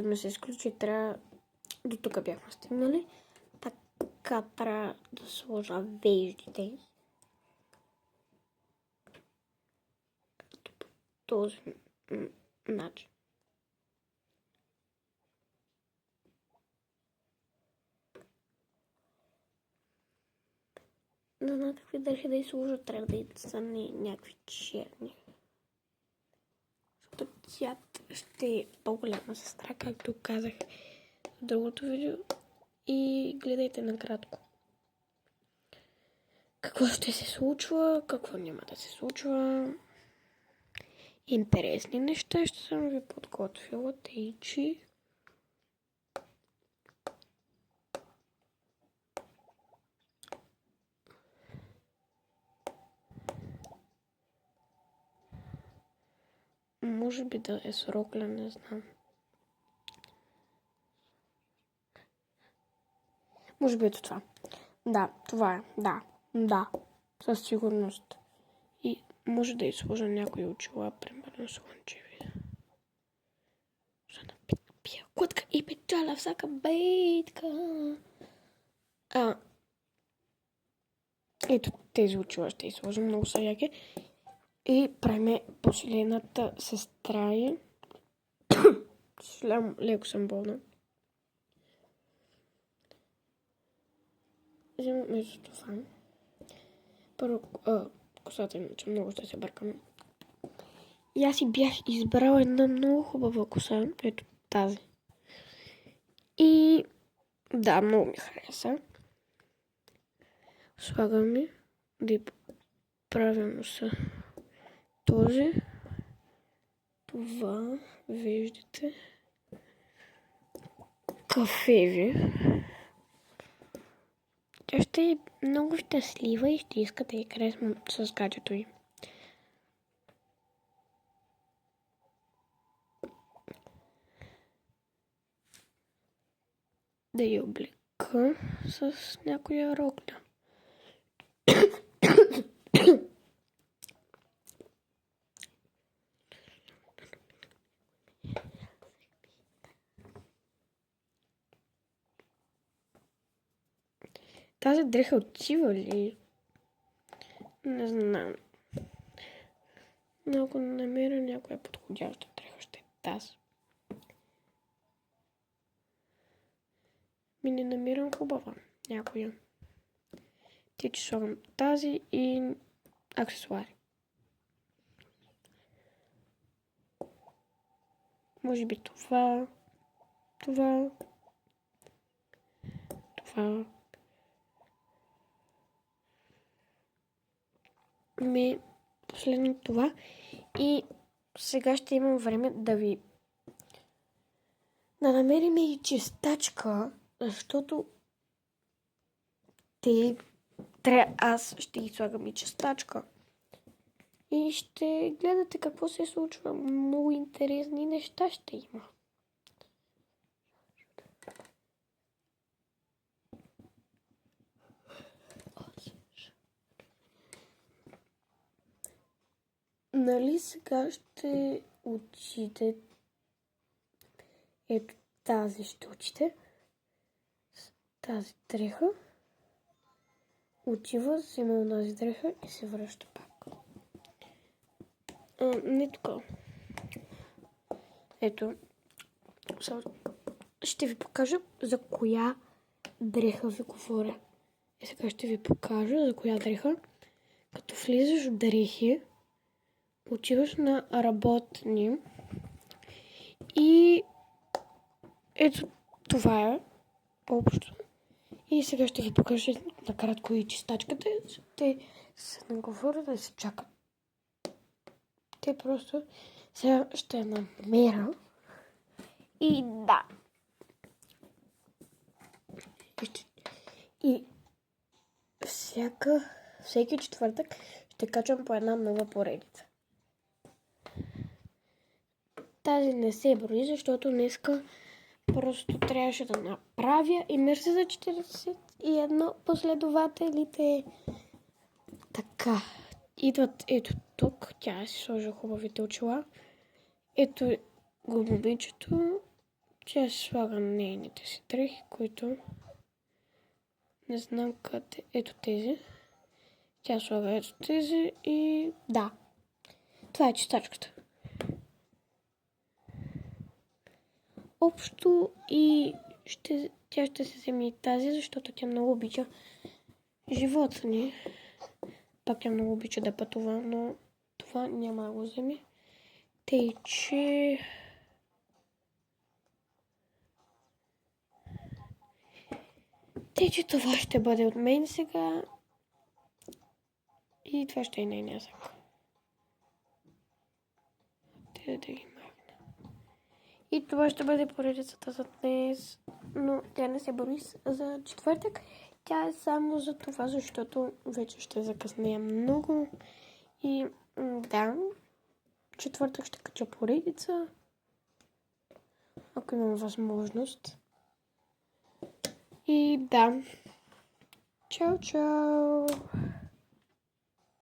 ми се изключи, трябва... До тук бяхме стигнали. Така трябва да сложа веждите. По този начин. Да знам какви дрехи да изложа, трябва да са някакви черни. Защото тя ще е по-голяма сестра, както казах в другото видео. И гледайте накратко. Какво ще се случва, какво няма да се случва. Интересни неща ще съм ви подготвила, тъйчи. Може би да е срокля, не знам. Може би ето това. Да, това е. Да. Със сигурност. И може да изложа някои очила, примерно слънчеви. За да пия котка и печаля всяка битка. Ето тези очила ще изложа, много са яки. И правим последната сестра и... Леко съм болна. Вземам между това. Първо, косата иначе много ще се бъркам. И аз си бях избрала една много хубава коса. Ето тази. И да, много ми хареса. Слагаме да правилно са този. Това, виждате, кафеви. Тя ще е много щастлива и ще иска да я харесвам с гаджето й. Да я облека с някоя рокля. Тази дреха отива ли? Не знам. Но ако не намеря някоя подходяща дреха, ще е тази. Не намирам хубава някоя. Ти че слагам тази и аксесуари. Може би това. Последно това. И сега ще имам време да намерим и чистачка, защото аз ще ги слагам и чистачка. И ще гледате какво се случва. Много интересни неща ще има. Нали сега ще учите, ето тази ще учите, тази дреха, отива, взема онази дреха и се връща пак. Не така. Ето, ще ви покажа за коя дреха ви говоря. И сега ще ви покажа за коя дреха. Като влизаш в дрехи, отиваш на работни и ето това е общо. И сега ще ви покажа накратко и чистачката. Те се наговорят да се чакат. Те просто сега ще намеря. И да. И всеки четвъртък ще качвам по една нова поредица. Тази не се брои, защото днеска просто трябваше да направя и мерси за 41 последователите. Така, идват ето тук. Тя си сложи хубавите очила. Ето го момичето. Тя си слага нейните си дрехи, които не знам къде. Ето тези. Тя слага ето тези и да. Това е чистачката. Общо и тя ще се вземе и тази, защото тя много обича живота ни. Пак тя много обича да пътува, но това няма да го вземе. Тъй, че... това ще бъде от мен сега. И това ще е нейния сак. Да ги махна. И това ще бъде поредицата за днес. Но тя не се бори за четвъртък. Тя е само за това, защото вече ще закъснея много. И да, четвъртък ще кача поредица. Ако имам възможност. И да. Чао, чао!